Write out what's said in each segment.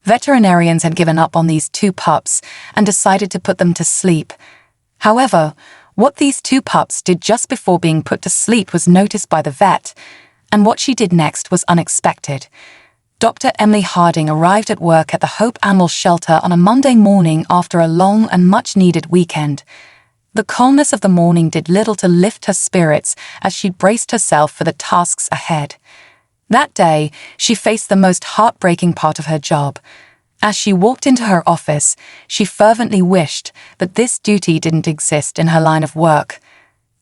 Veterinarians had given up on these two pups and decided to put them to sleep. However, what these two pups did just before being put to sleep was noticed by the vet, and what she did next was unexpected. Dr. Emily Harding arrived at work at the Hope Animal Shelter on a Monday morning after a long and much-needed weekend. The calmness of the morning did little to lift her spirits as she braced herself for the tasks ahead. That day, she faced the most heartbreaking part of her job. As she walked into her office, she fervently wished that this duty didn't exist in her line of work.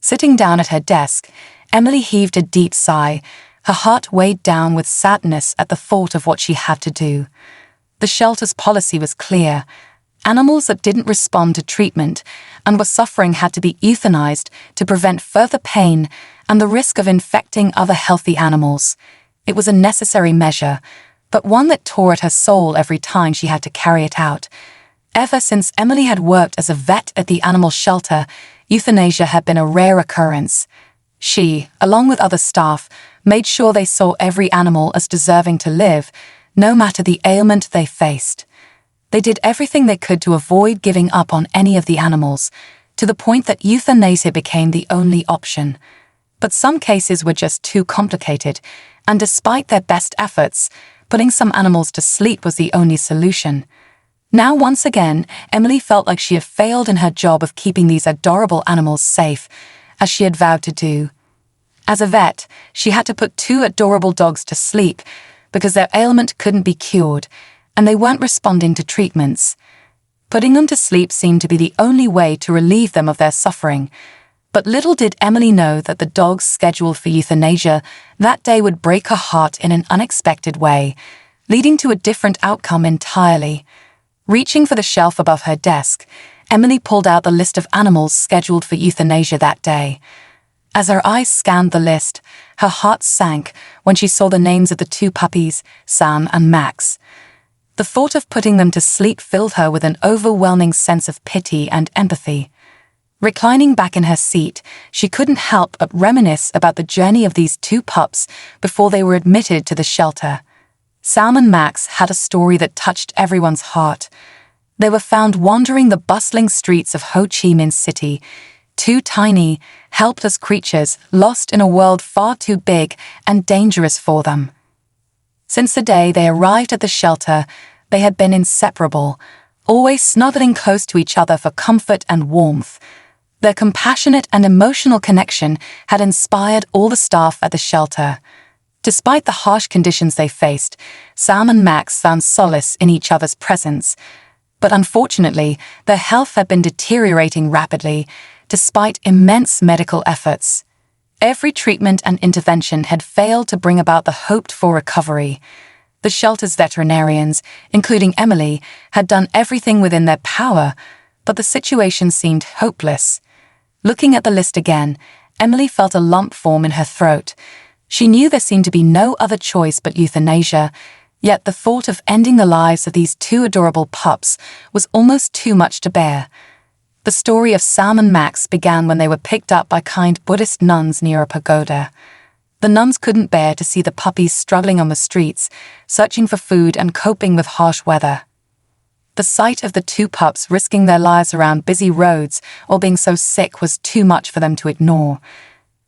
Sitting down at her desk, Emily heaved a deep sigh, her heart weighed down with sadness at the thought of what she had to do. The shelter's policy was clear. Animals that didn't respond to treatment and were suffering had to be euthanized to prevent further pain and the risk of infecting other healthy animals. It was a necessary measure, but one that tore at her soul every time she had to carry it out. Ever since Emily had worked as a vet at the animal shelter, euthanasia had been a rare occurrence. She, along with other staff, made sure they saw every animal as deserving to live, no matter the ailment they faced. They did everything they could to avoid giving up on any of the animals, to the point that euthanasia became the only option. But some cases were just too complicated, and despite their best efforts, putting some animals to sleep was the only solution. Now, once again, Emily felt like she had failed in her job of keeping these adorable animals safe, as she had vowed to do. As a vet, she had to put two adorable dogs to sleep because their ailment couldn't be cured, and they weren't responding to treatments. Putting them to sleep seemed to be the only way to relieve them of their suffering. But little did Emily know that the dogs scheduled for euthanasia that day would break her heart in an unexpected way, leading to a different outcome entirely. Reaching for the shelf above her desk, Emily pulled out the list of animals scheduled for euthanasia that day. As her eyes scanned the list, her heart sank when she saw the names of the two puppies, Sam and Max. The thought of putting them to sleep filled her with an overwhelming sense of pity and empathy. Reclining back in her seat, she couldn't help but reminisce about the journey of these two pups before they were admitted to the shelter. Sam and Max had a story that touched everyone's heart. They were found wandering the bustling streets of Ho Chi Minh City, two tiny, helpless creatures lost in a world far too big and dangerous for them. Since the day they arrived at the shelter, they had been inseparable, always snuggling close to each other for comfort and warmth. Their compassionate and emotional connection had inspired all the staff at the shelter. Despite the harsh conditions they faced, Sam and Max found solace in each other's presence. But unfortunately, their health had been deteriorating rapidly, despite immense medical efforts. Every treatment and intervention had failed to bring about the hoped-for recovery. The shelter's veterinarians, including Emily, had done everything within their power, but the situation seemed hopeless. Looking at the list again, Emily felt a lump form in her throat. She knew there seemed to be no other choice but euthanasia, yet the thought of ending the lives of these two adorable pups was almost too much to bear. The story of Sam and Max began when they were picked up by kind Buddhist nuns near a pagoda. The nuns couldn't bear to see the puppies struggling on the streets, searching for food and coping with harsh weather. The sight of the two pups risking their lives around busy roads or being so sick was too much for them to ignore.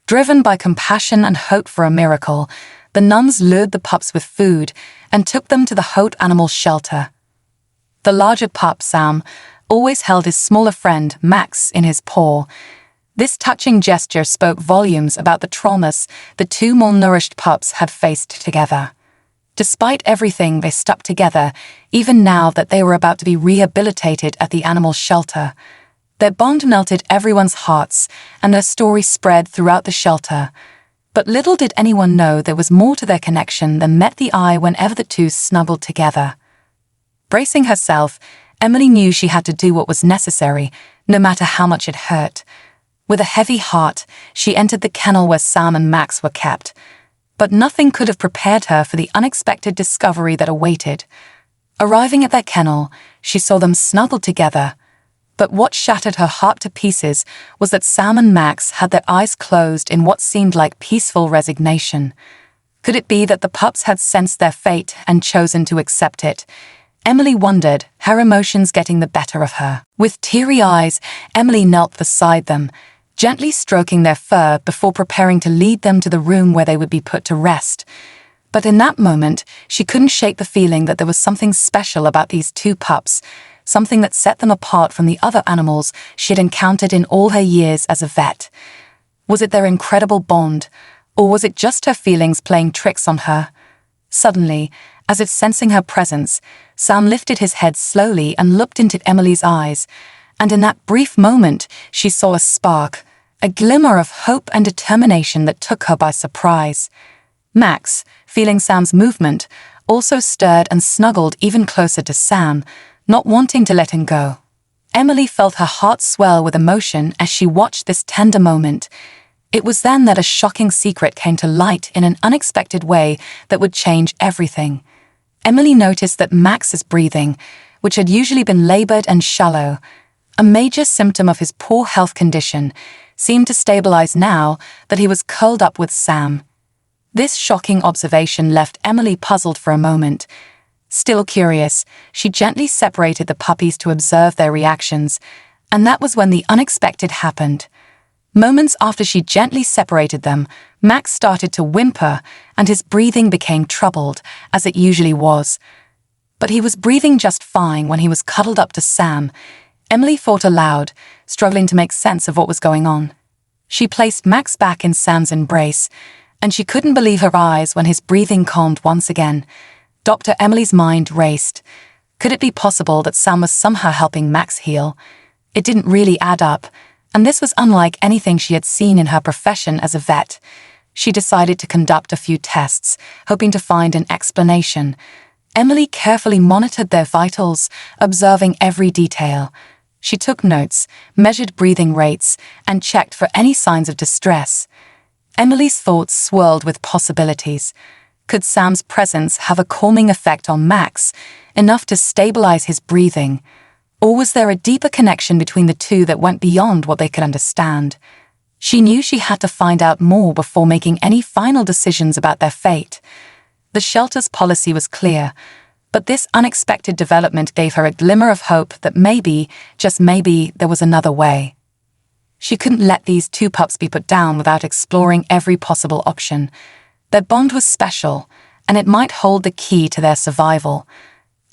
Driven by compassion and hope for a miracle, the nuns lured the pups with food and took them to the Hope Animal Shelter. The larger pup, Sam, always held his smaller friend, Max, in his paw. This touching gesture spoke volumes about the traumas the two malnourished pups had faced together. Despite everything, they stuck together, even now that they were about to be rehabilitated at the animal shelter. Their bond melted everyone's hearts, and their story spread throughout the shelter. But little did anyone know there was more to their connection than met the eye whenever the two snuggled together. Bracing herself, Emily knew she had to do what was necessary, no matter how much it hurt. With a heavy heart, she entered the kennel where Sam and Max were kept. But nothing could have prepared her for the unexpected discovery that awaited. Arriving at their kennel, she saw them snuggled together. But what shattered her heart to pieces was that Sam and Max had their eyes closed in what seemed like peaceful resignation. Could it be that the pups had sensed their fate and chosen to accept it? Emily wondered, her emotions getting the better of her. With teary eyes, Emily knelt beside them, gently stroking their fur before preparing to lead them to the room where they would be put to rest. But in that moment, she couldn't shake the feeling that there was something special about these two pups, something that set them apart from the other animals she had encountered in all her years as a vet. Was it their incredible bond, or was it just her feelings playing tricks on her? Suddenly, as if sensing her presence, Sam lifted his head slowly and looked into Emily's eyes, and in that brief moment, she saw a spark, a glimmer of hope and determination that took her by surprise. Max, feeling Sam's movement, also stirred and snuggled even closer to Sam, not wanting to let him go. Emily felt her heart swell with emotion as she watched this tender moment. It was then that a shocking secret came to light in an unexpected way that would change everything. Emily noticed that Max's breathing, which had usually been labored and shallow, a major symptom of his poor health condition, seemed to stabilize now that he was curled up with Sam. This shocking observation left Emily puzzled for a moment. Still curious, she gently separated the puppies to observe their reactions, and that was when the unexpected happened. Moments after she gently separated them, Max started to whimper, and his breathing became troubled, as it usually was. But he was breathing just fine when he was cuddled up to Sam. Emily thought aloud, struggling to make sense of what was going on. She placed Max back in Sam's embrace, and she couldn't believe her eyes when his breathing calmed once again. Dr. Emily's mind raced. Could it be possible that Sam was somehow helping Max heal? It didn't really add up, and this was unlike anything she had seen in her profession as a vet. She decided to conduct a few tests, hoping to find an explanation. Emily carefully monitored their vitals, observing every detail. She took notes, measured breathing rates, and checked for any signs of distress. Emily's thoughts swirled with possibilities. Could Sam's presence have a calming effect on Max, enough to stabilize his breathing? Or was there a deeper connection between the two that went beyond what they could understand? She knew she had to find out more before making any final decisions about their fate. The shelter's policy was clear, but this unexpected development gave her a glimmer of hope that maybe, just maybe, there was another way. She couldn't let these two pups be put down without exploring every possible option. Their bond was special, and it might hold the key to their survival.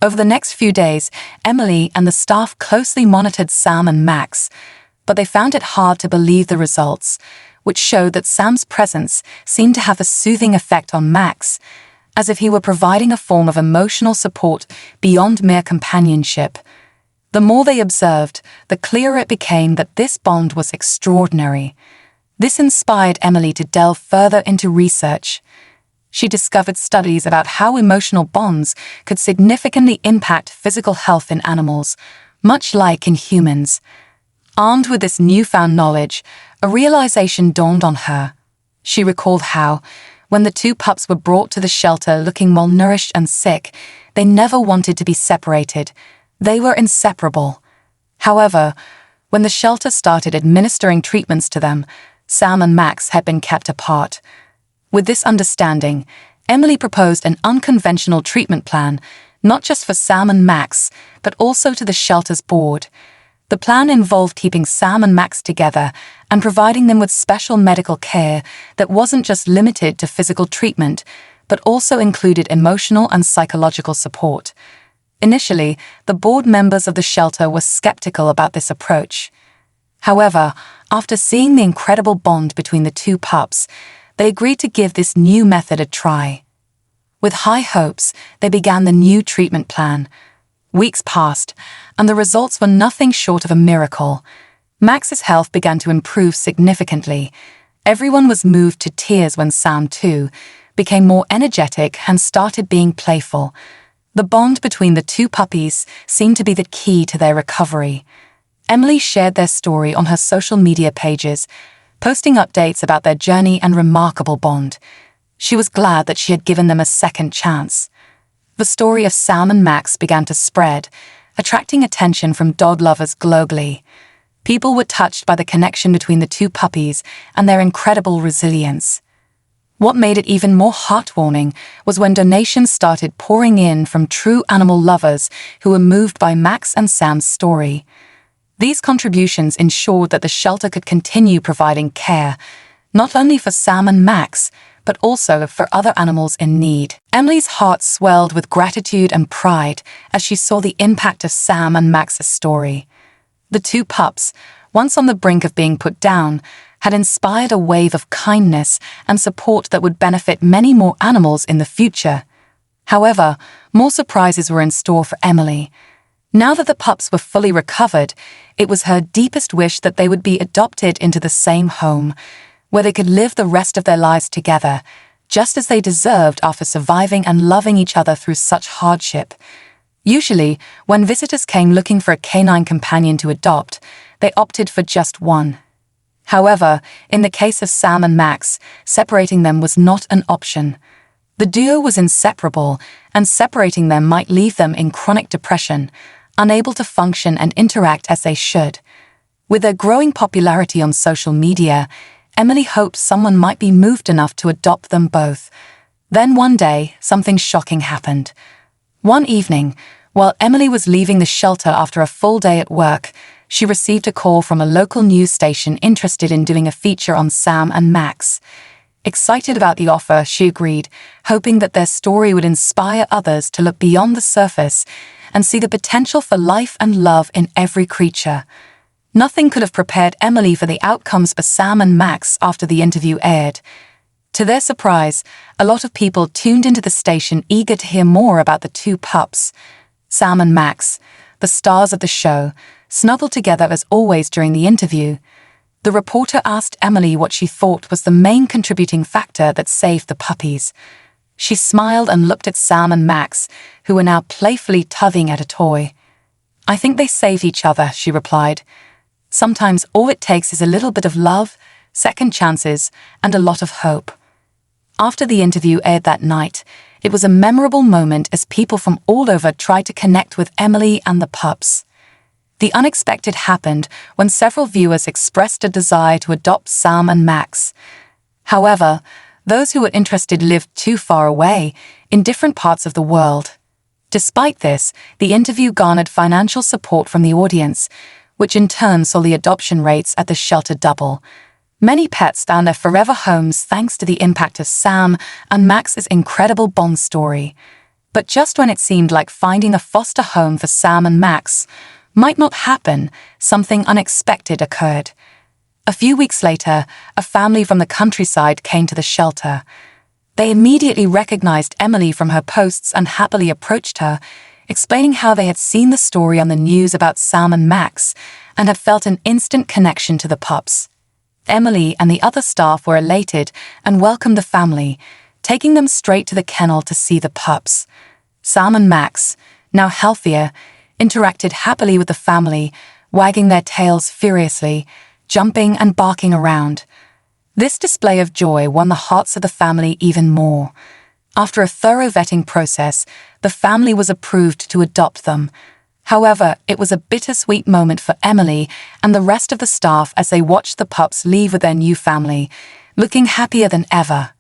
Over the next few days, Emily and the staff closely monitored Sam and Max, but they found it hard to believe the results, which showed that Sam's presence seemed to have a soothing effect on Max, as if he were providing a form of emotional support beyond mere companionship. The more they observed, the clearer it became that this bond was extraordinary. This inspired Emily to delve further into research. She discovered studies about how emotional bonds could significantly impact physical health in animals, much like in humans. Armed with this newfound knowledge, a realization dawned on her. She recalled how, when the two pups were brought to the shelter looking malnourished and sick, they never wanted to be separated. They were inseparable. However, when the shelter started administering treatments to them, Sam and Max had been kept apart. With this understanding, Emily proposed an unconventional treatment plan, not just for Sam and Max, but also to the shelter's board. The plan involved keeping Sam and Max together and providing them with special medical care that wasn't just limited to physical treatment, but also included emotional and psychological support. Initially, the board members of the shelter were skeptical about this approach. However, after seeing the incredible bond between the two pups, they agreed to give this new method a try. With high hopes, they began the new treatment plan. Weeks passed, and the results were nothing short of a miracle. Max's health began to improve significantly. Everyone was moved to tears when Sam, too, became more energetic and started being playful. The bond between the two puppies seemed to be the key to their recovery. Emily shared their story on her social media pages, posting updates about their journey and remarkable bond. She was glad that she had given them a second chance. The story of Sam and Max began to spread, attracting attention from dog lovers globally. People were touched by the connection between the two puppies and their incredible resilience. What made it even more heartwarming was when donations started pouring in from true animal lovers who were moved by Max and Sam's story. These contributions ensured that the shelter could continue providing care, not only for Sam and Max, but also for other animals in need. Emily's heart swelled with gratitude and pride as she saw the impact of Sam and Max's story. The two pups, once on the brink of being put down, had inspired a wave of kindness and support that would benefit many more animals in the future. However, more surprises were in store for Emily. Now that the pups were fully recovered, it was her deepest wish that they would be adopted into the same home, where they could live the rest of their lives together, just as they deserved after surviving and loving each other through such hardship. Usually, when visitors came looking for a canine companion to adopt, they opted for just one. However, in the case of Sam and Max, separating them was not an option. The duo was inseparable, and separating them might leave them in chronic depression, unable to function and interact as they should. With their growing popularity on social media, Emily hoped someone might be moved enough to adopt them both. Then one day, something shocking happened. One evening, while Emily was leaving the shelter after a full day at work, she received a call from a local news station interested in doing a feature on Sam and Max. Excited about the offer, she agreed, hoping that their story would inspire others to look beyond the surface and see the potential for life and love in every creature. Nothing could have prepared Emily for the outcomes for Sam and Max after the interview aired. To their surprise, a lot of people tuned into the station eager to hear more about the two pups. Sam and Max, the stars of the show, snuggled together as always during the interview. The reporter asked Emily what she thought was the main contributing factor that saved the puppies. She smiled and looked at Sam and Max, who were now playfully tugging at a toy. "I think they saved each other," she replied. "Sometimes all it takes is a little bit of love, second chances, and a lot of hope." After the interview aired that night, it was a memorable moment as people from all over tried to connect with Emily and the pups. The unexpected happened when several viewers expressed a desire to adopt Sam and Max. However, those who were interested lived too far away, in different parts of the world. Despite this, the interview garnered financial support from the audience, which in turn saw the adoption rates at the shelter double. Many pets found their forever homes thanks to the impact of Sam and Max's incredible bond story. But just when it seemed like finding a foster home for Sam and Max might not happen, something unexpected occurred. A few weeks later, a family from the countryside came to the shelter. They immediately recognized Emily from her posts and happily approached her, explaining how they had seen the story on the news about Sam and Max and had felt an instant connection to the pups. Emily and the other staff were elated and welcomed the family, taking them straight to the kennel to see the pups. Sam and Max, now healthier, interacted happily with the family, wagging their tails furiously, jumping and barking around. This display of joy won the hearts of the family even more. After a thorough vetting process, the family was approved to adopt them. However, it was a bittersweet moment for Emily and the rest of the staff as they watched the pups leave with their new family, looking happier than ever.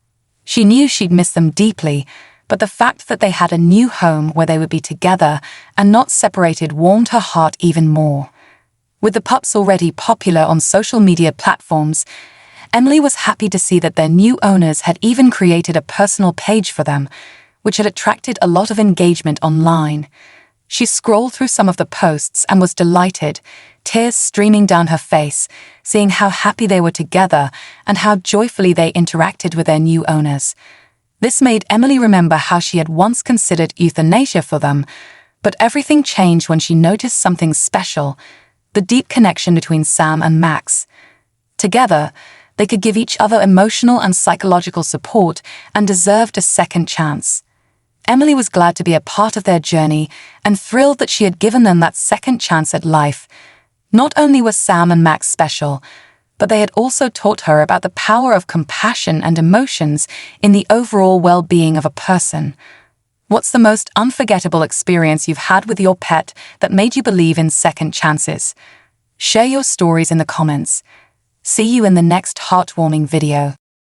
She knew she'd miss them deeply, but the fact that they had a new home where they would be together and not separated warmed her heart even more. With the pups already popular on social media platforms, Emily was happy to see that their new owners had even created a personal page for them, which had attracted a lot of engagement online. She scrolled through some of the posts and was delighted, tears streaming down her face, seeing how happy they were together and how joyfully they interacted with their new owners. This made Emily remember how she had once considered euthanasia for them, but everything changed when she noticed something special: the deep connection between Sam and Max. Together, they could give each other emotional and psychological support and deserved a second chance. Emily was glad to be a part of their journey and thrilled that she had given them that second chance at life. Not only were Sam and Max special, but they had also taught her about the power of compassion and emotions in the overall well-being of a person. What's the most unforgettable experience you've had with your pet that made you believe in second chances? Share your stories in the comments. See you in the next heartwarming video.